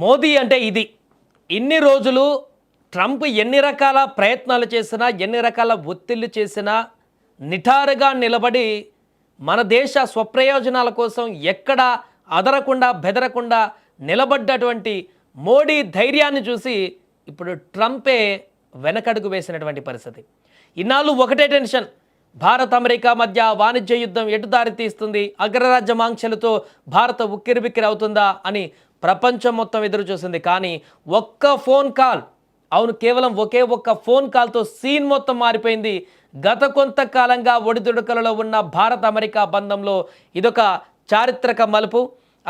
మోదీ అంటే ఇది. ఇన్ని రోజులు ట్రంప్ ఎన్ని రకాల ప్రయత్నాలు చేసినా, ఎన్ని రకాల ఒత్తిళ్లు చేసినా నిటారుగా నిలబడి మన దేశ స్వప్రయోజనాల కోసం ఎక్కడ అదరకుండా బెదరకుండా నిలబడ్డటువంటి మోడీ ధైర్యాన్ని చూసి ఇప్పుడు ట్రంపే వెనకడుగు వేసినటువంటి పరిస్థితి. ఇన్నాళ్ళు ఒకటే టెన్షన్, భారత్ అమెరికా మధ్య వాణిజ్య యుద్ధం ఎటు దారి తీస్తుంది, అగ్రరాజ్యం ఆంక్షలతో భారత ఉక్కిరిబిక్కిరి అవుతుందా అని ప్రపంచం మొత్తం ఎదురు చూసింది. కానీ ఒక్క ఫోన్ కాల్, అవును కేవలం ఒకే ఒక్క ఫోన్ కాల్తో సీన్ మొత్తం మారిపోయింది. గత కొంతకాలంగా ఒడిదుడుకలలో ఉన్న భారత్ అమెరికా బంధంలో ఇదొక చారిత్రక మలుపు.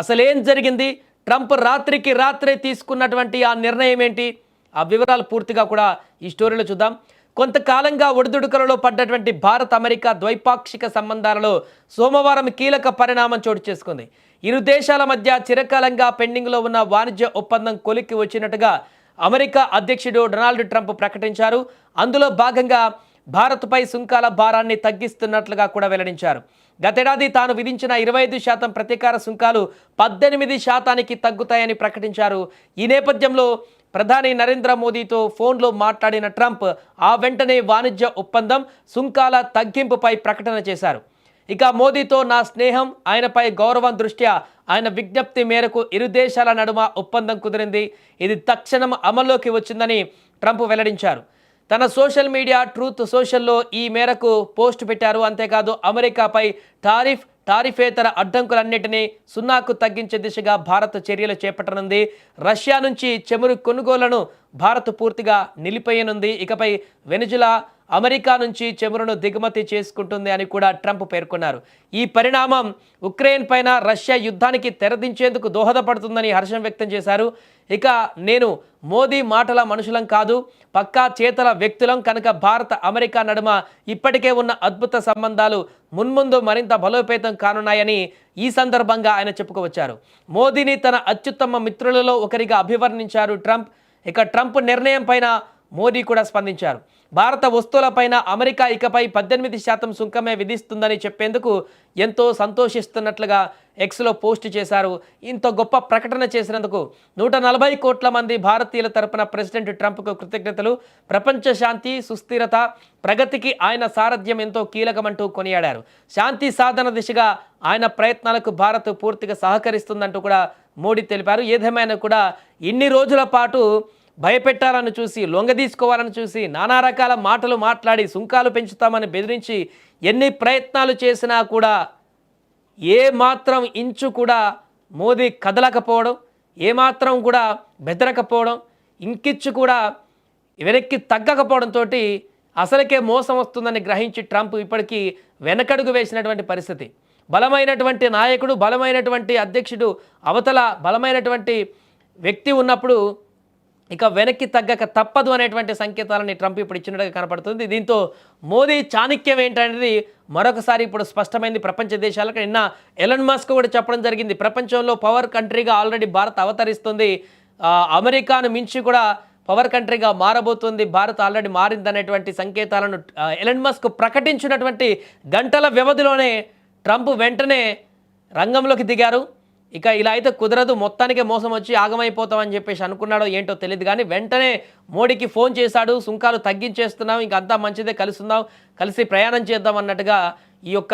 అసలేం జరిగింది, ట్రంప్ రాత్రికి రాత్రే తీసుకున్నటువంటి ఆ నిర్ణయం ఏంటి, ఆ వివరాలు పూర్తిగా కూడా ఈ స్టోరీలో చూద్దాం. కొంతకాలంగా ఒడిదుడుకలలో పడ్డటువంటి భారత్ అమెరికా ద్వైపాక్షిక సంబంధాలలో సోమవారం కీలక పరిణామం చోటు చేసుకుంది. ఇరు దేశాల మధ్య చిరకాలంగా పెండింగ్లో ఉన్న వాణిజ్య ఒప్పందం కొలిక్కి వచ్చినట్టుగా అమెరికా అధ్యక్షుడు డొనాల్డ్ ట్రంప్ ప్రకటించారు. అందులో భాగంగా భారత్పై సుంకాల భారాన్ని తగ్గిస్తున్నట్లుగా కూడా వెల్లడించారు. గతేడాది తాను విధించిన 25% ప్రతీకార సుంకాలు 18% తగ్గుతాయని ప్రకటించారు. ఈ నేపథ్యంలో ప్రధాని నరేంద్ర మోదీతో ఫోన్లో మాట్లాడిన ట్రంప్ ఆ వెంటనే వాణిజ్య ఒప్పందం సుంకాల తగ్గింపుపై ప్రకటన చేశారు. ఇక మోదీతో నా స్నేహం, ఆయనపై గౌరవం దృష్ట్యా ఆయన విజ్ఞప్తి మేరకు ఇరు దేశాల నడుమ ఒప్పందం కుదిరింది. ఇది తక్షణం అమల్లోకి వచ్చిందని ట్రంప్ వెల్లడించారు. తన సోషల్ మీడియా ట్రూత్ సోషల్లో ఈ మేరకు పోస్ట్ పెట్టారు. అంతేకాదు అమెరికాపై టారిఫేతర అడ్డంకులన్నింటినీ సున్నాకు తగ్గించే దిశగా భారత్ చర్యలు చేపట్టనుంది. రష్యా నుంచి చమురు కొనుగోళ్లను భారత్ పూర్తిగా నిలిపేయనుంది. ఇకపై వెనిజులా అమెరికా నుంచి చమురును దిగుమతి చేసుకుంటుంది అని కూడా ట్రంప్ పేర్కొన్నారు. ఈ పరిణామం ఉక్రెయిన్ పైన రష్యా యుద్ధానికి తెరదించేందుకు దోహదపడుతుందని హర్షం వ్యక్తం చేశారు. ఇక నేను మోదీ మాటల మనుషులం కాదు, పక్కా చేతల వ్యక్తులం కనుక భారత అమెరికా నడుమ ఇప్పటికే ఉన్న అద్భుత సంబంధాలు మున్ముందు మరింత బలోపేతం కానున్నాయని ఈ సందర్భంగా ఆయన చెప్పుకొచ్చారు. మోదీని తన అత్యుత్తమ మిత్రులలో ఒకరిగా అభివర్ణించారు ట్రంప్. ఇక ట్రంప్ నిర్ణయం పైన మోదీ కూడా స్పందించారు. భారత వస్తువులపైన అమెరికా ఇకపై 18% సుంకమే విధిస్తుందని చెప్పేందుకు ఎంతో సంతోషిస్తున్నట్లుగా ఎక్స్లో పోస్ట్ చేశారు. ఇంత గొప్ప ప్రకటన చేసినందుకు 140 కోట్ల మంది భారతీయుల తరపున ప్రెసిడెంట్ ట్రంప్కు కృతజ్ఞతలు. ప్రపంచ శాంతి, సుస్థిరత, ప్రగతికి ఆయన సారథ్యం ఎంతో కీలకమంటూ కొనియాడారు. శాంతి సాధన దిశగా ఆయన ప్రయత్నాలకు భారత్ పూర్తిగా సహకరిస్తుందంటూ కూడా మోడీ తెలిపారు. ఏదేమైనా కూడా ఇన్ని రోజుల పాటు భయపెట్టాలని చూసి, లొంగదీసుకోవాలని చూసి, నానా రకాల మాటలు మాట్లాడి సుంకాలు పెంచుతామని బెదిరించి ఎన్ని ప్రయత్నాలు చేసినా కూడా ఏమాత్రం ఇంచు కూడా మోదీ కదలకపోవడం, ఏమాత్రం కూడా బెదరకపోవడం, ఇంకిచ్చు కూడా వెనక్కి తగ్గకపోవడంతో అసలుకే మోసం వస్తుందని గ్రహించి ట్రంప్ ఇప్పటికీ వెనకడుగు వేసినటువంటి పరిస్థితి. బలమైనటువంటి నాయకుడు, బలమైనటువంటి అధ్యక్షుడు అవతల బలమైనటువంటి వ్యక్తి ఉన్నప్పుడు ఇక వెనక్కి తగ్గక తప్పదు అనేటువంటి సంకేతాలని ట్రంప్ ఇప్పుడు ఇచ్చినట్టుగా కనపడుతుంది. దీంతో మోదీ చాణక్యం ఏంటనేది మరొకసారి ఇప్పుడు స్పష్టమైంది ప్రపంచ దేశాలకు. నిన్న ఎలన్ మస్క్ కూడా చెప్పడం జరిగింది, ప్రపంచంలో పవర్ కంట్రీగా ఆల్రెడీ భారత్ అవతరిస్తుంది, అమెరికాను మించి కూడా పవర్ కంట్రీగా మారబోతుంది, భారత్ ఆల్రెడీ మారిందనేటువంటి సంకేతాలను ఎలన్ మస్క్ ప్రకటించినటువంటి గంటల వ్యవధిలోనే ట్రంప్ వెంటనే రంగంలోకి దిగారు. ఇక ఇలా అయితే కుదరదు, మొత్తానికే మోసం వచ్చి ఆగమైపోతామని చెప్పేసి అనుకున్నాడో ఏంటో తెలియదు, కానీ వెంటనే మోడీకి ఫోన్ చేశాడు. సుంకాలు తగ్గించేస్తున్నాం, ఇంక అంతా మంచిదే, కలుస్తుందాం, కలిసి ప్రయాణం చేద్దాం అన్నట్టుగా ఈ యొక్క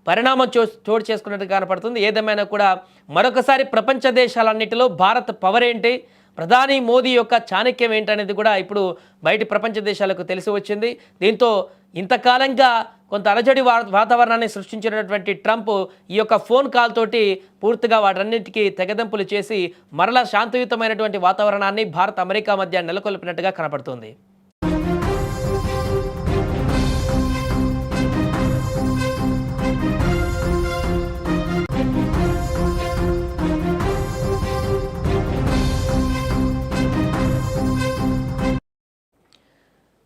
పరిణామం చోటు చేసుకున్నట్టుగా కనపడుతుంది. ఏదేమైనా కూడా మరొకసారి ప్రపంచ దేశాలన్నిటిలో భారత్ పవర్ ఏంటి, ప్రధాని మోదీ యొక్క చాణక్యం ఏంటనేది కూడా ఇప్పుడు బయటి ప్రపంచ దేశాలకు తెలిసి వచ్చింది. దీంతో ఇంతకాలంగా కొంత అలజడి వాతావరణాన్ని సృష్టించినటువంటి ట్రంప్ ఈ యొక్క ఫోన్ కాల్ తోటి పూర్తిగా వాటన్నిటికీ తెగదెంపులు చేసి మరలా శాంతియుతమైనటువంటి వాతావరణాన్ని భారత్ అమెరికా మధ్య నెలకొల్పినట్టుగా కనపడుతుంది.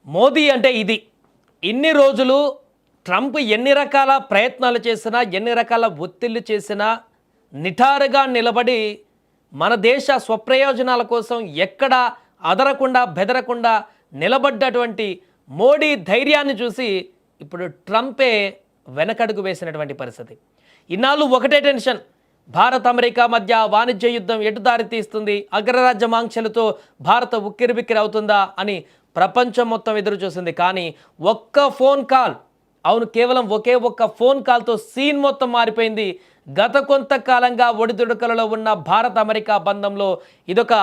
మోదీ అంటే ఇది. ఇన్ని రోజులు ట్రంప్ ఎన్ని రకాల ప్రయత్నాలు చేసినా, ఎన్ని రకాల ఒత్తిళ్లు చేసినా నిటారుగా నిలబడి మన దేశ స్వప్రయోజనాల కోసం ఎక్కడ అదరకుండా బెదరకుండా నిలబడ్డటువంటి మోడీ ధైర్యాన్ని చూసి ఇప్పుడు ట్రంపే వెనకడుగు వేసినటువంటి పరిస్థితి. ఇన్నాళ్ళు ఒకటే టెన్షన్, భారత్ అమెరికా మధ్య వాణిజ్య యుద్ధం ఎటు దారి తీస్తుంది, అగ్రరాజ్యం ఆంక్షలతో భారత్ ఉక్కిరిబిక్కిరి అవుతుందా అని ప్రపంచం మొత్తం ఎదురు చూసింది. కానీ ఒక్క ఫోన్ కాల్, అవును కేవలం ఒకే ఒక్క ఫోన్ కాల్తో సీన్ మొత్తం మారిపోయింది. గత కొంతకాలంగా ఒడిదుడుకలలో ఉన్న భారత్ అమెరికా బంధంలో ఇదొక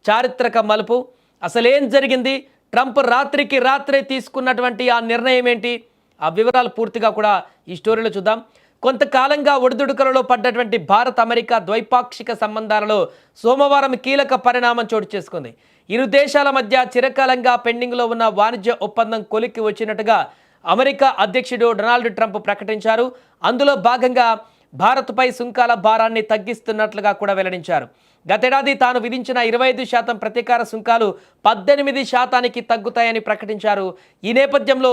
చారిత్రక మలుపు. అసలేం జరిగింది, ట్రంప్ రాత్రికి రాత్రే తీసుకున్నటువంటి ఆ నిర్ణయం ఏంటి, ఆ వివరాలు పూర్తిగా కూడా ఈ స్టోరీలో చూద్దాం. కొంతకాలంగా ఒడిదుడుకలలో పడ్డటువంటి భారత్ అమెరికా ద్వైపాక్షిక సంబంధాలలో సోమవారం కీలక పరిణామం చోటు చేసుకుంది. ఇరు దేశాల మధ్య చిరకాలంగా పెండింగ్లో ఉన్న వాణిజ్య ఒప్పందం కొలిక్కి వచ్చినట్టుగా అమెరికా అధ్యక్షుడు డొనాల్డ్ ట్రంప్ ప్రకటించారు. అందులో భాగంగా భారత్పై సుంకాల భారాన్ని తగ్గిస్తున్నట్లుగా కూడా వెల్లడించారు. గతేడాది తాను విధించిన 25% ప్రతీకార సుంకాలు 18% తగ్గుతాయని ప్రకటించారు. ఈ నేపథ్యంలో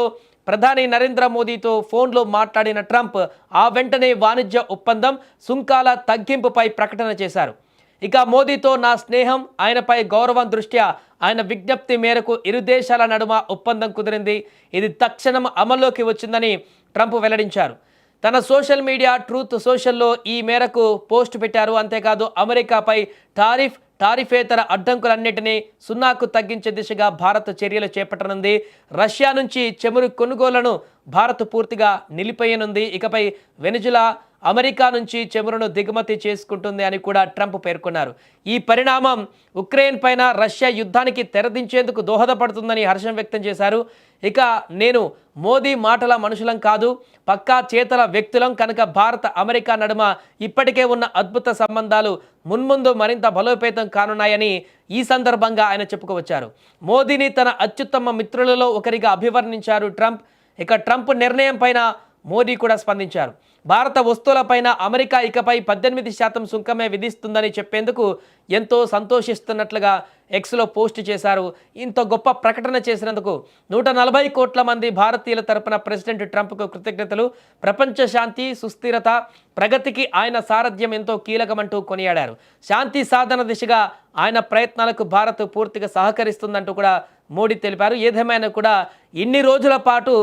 ప్రధాని నరేంద్ర మోదీతో ఫోన్లో మాట్లాడిన ట్రంప్ ఆ వెంటనే వాణిజ్య ఒప్పందం సుంకాల తగ్గింపుపై ప్రకటన చేశారు. ఇక మోదీతో నా స్నేహం, ఆయనపై గౌరవం దృష్ట్యా ఆయన విజ్ఞప్తి మేరకు ఇరు దేశాల నడుమ ఒప్పందం కుదిరింది. ఇది తక్షణం అమల్లోకి వచ్చిందని ట్రంప్ వెల్లడించారు. తన సోషల్ మీడియా ట్రూత్ సోషల్లో ఈ మేరకు పోస్ట్ పెట్టారు. అంతేకాదు అమెరికాపై టారిఫేతర అడ్డంకులన్నింటినీ సున్నాకు తగ్గించే దిశగా భారత్ చర్యలు చేపట్టనుంది. రష్యా నుంచి చమురు కొనుగోళ్లను భారత్ పూర్తిగా నిలిపేయనుంది. ఇకపై వెనిజులా అమెరికా నుంచి చమురును దిగుమతి చేసుకుంటుంది అని కూడా ట్రంప్ పేర్కొన్నారు. ఈ పరిణామం ఉక్రెయిన్ పైన రష్యా యుద్ధానికి తెరదించేందుకు దోహదపడుతుందని హర్షం వ్యక్తం చేశారు. ఇక నేను మోదీ మాటల మనుషులం కాదు, పక్కా చేతల వ్యక్తులం కనుక భారత అమెరికా నడుమ ఇప్పటికే ఉన్న అద్భుత సంబంధాలు మున్ముందు మరింత బలోపేతం కానున్నాయని ఈ సందర్భంగా ఆయన చెప్పుకోవచ్చారు. మోదీని తన అత్యుత్తమ మిత్రులలో ఒకరిగా అభివర్ణించారు ట్రంప్. ఇక ట్రంప్ నిర్ణయం పైన మోదీ కూడా స్పందించారు. భారత వస్తువులపైన అమెరికా ఇకపై 18% సుంకమే విధిస్తుందని చెప్పేందుకు ఎంతో సంతోషిస్తున్నట్లుగా ఎక్స్లో పోస్ట్ చేశారు. ఇంత గొప్ప ప్రకటన చేసినందుకు 140 కోట్ల మంది భారతీయుల తరపున ప్రెసిడెంట్ ట్రంప్కు కృతజ్ఞతలు. ప్రపంచ శాంతి, సుస్థిరత, ప్రగతికి ఆయన సారథ్యం ఎంతో కీలకమంటూ కొనియాడారు. శాంతి సాధన దిశగా ఆయన ప్రయత్నాలకు భారత్ పూర్తిగా సహకరిస్తుందంటూ కూడా మోడీ తెలిపారు. ఏదేమైనా కూడా ఇన్ని రోజుల పాటు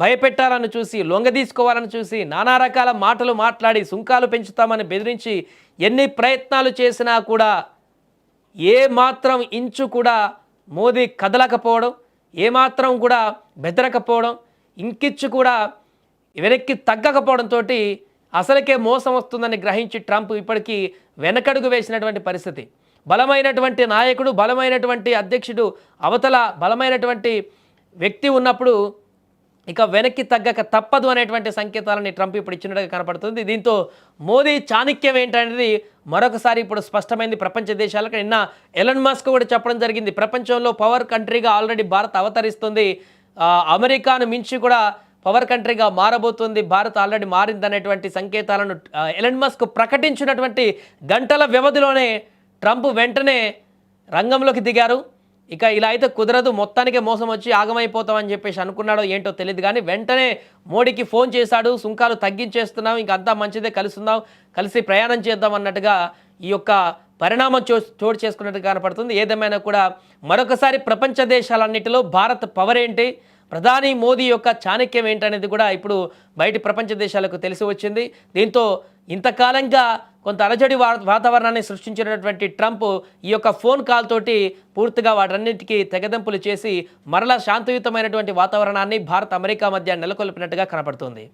భయపెట్టాలని చూసి, లొంగదీసుకోవాలని చూసి, నానా రకాల మాటలు మాట్లాడి సుంకాలు పెంచుతామని బెదిరించి ఎన్ని ప్రయత్నాలు చేసినా కూడా ఏమాత్రం ఇంచు కూడా మోదీ కదలకపోవడం, ఏమాత్రం కూడా బెదరకపోవడం, ఇంకిచ్చు కూడా వెనక్కి తగ్గకపోవడంతో అసలుకే మోసం వస్తుందని గ్రహించి ట్రంప్ ఇప్పటికీ వెనకడుగు వేసినటువంటి పరిస్థితి. బలమైనటువంటి నాయకుడు, బలమైనటువంటి అధ్యక్షుడు, అవతల బలమైనటువంటి వ్యక్తి ఉన్నప్పుడు ఇక వెనక్కి తగ్గక తప్పదు అనేటువంటి సంకేతాలని ట్రంప్ ఇప్పుడు ఇచ్చినట్టుగా కనపడుతుంది. దీంతో మోదీ చాణక్యం ఏంటనేది మరొకసారి ఇప్పుడు స్పష్టమైంది ప్రపంచ దేశాలకు. నిన్న ఎలన్ మస్క్ కూడా చెప్పడం జరిగింది, ప్రపంచంలో పవర్ కంట్రీగా ఆల్రెడీ భారత్ అవతరిస్తుంది, అమెరికాను మించి కూడా పవర్ కంట్రీగా మారబోతుంది, భారత్ ఆల్రెడీ మారిందనేటువంటి సంకేతాలను ఎలన్ మస్క్ ప్రకటించినటువంటి గంటల వ్యవధిలోనే ట్రంప్ వెంటనే రంగంలోకి దిగారు. ఇక ఇలా అయితే కుదరదు, మొత్తానికే మోసం వచ్చి ఆగమైపోతామని చెప్పేసి అనుకున్నాడో ఏంటో తెలియదు. కానీ వెంటనే మోడీకి ఫోన్ చేశాడు, సుంకాలు తగ్గించేస్తున్నాం, ఇంకంతా మంచిదే, కలుసుందాం, కలిసి ప్రయాణం చేద్దాం అన్నట్టుగా ఈ యొక్క పరిణామం చోటు చేసుకున్నట్టు కనపడుతుంది. ఏదేమైనా కూడా మరొకసారి ప్రపంచ దేశాలన్నిటిలో భారత్ పవర్ ఏంటి, ప్రధాని మోదీ యొక్క చాణక్యం ఏంటనేది కూడా ఇప్పుడు బయటి ప్రపంచ దేశాలకు తెలిసి వచ్చింది. దీంతో ఇంతకాలంగా కొంత అలజడి వాతావరణాన్ని సృష్టించినటువంటి ట్రంప్ ఈ యొక్క ఫోన్ కాల్ తోటి పూర్తిగా వాటన్నిటికీ తెగదెంపులు చేసి మరలా శాంతియుతమైనటువంటి వాతావరణాన్ని భారత్ అమెరికా మధ్య నెలకొల్పినట్టుగా కనపడుతుంది.